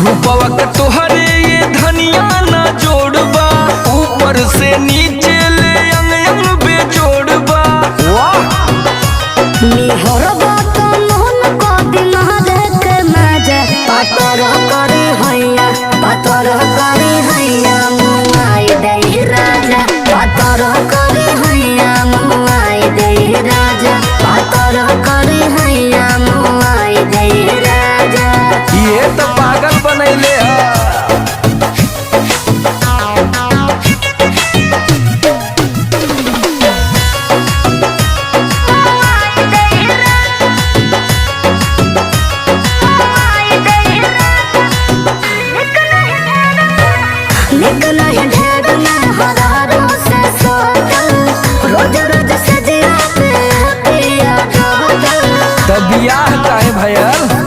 रूपवा के तोहरे ये धनिया ना जोड़बा, ऊपर से नीचे ले अंग अंग बेजोड़बा। वाह निहरबा तो मोहन को दिना देख मजा पातर करे हैया मुआई दे राजा पातर करे हैया मुआई दे राजा पातर करे हैया मुआई दे राजा। ये तो पागल बनैले है। तब बियाह काहे भयल?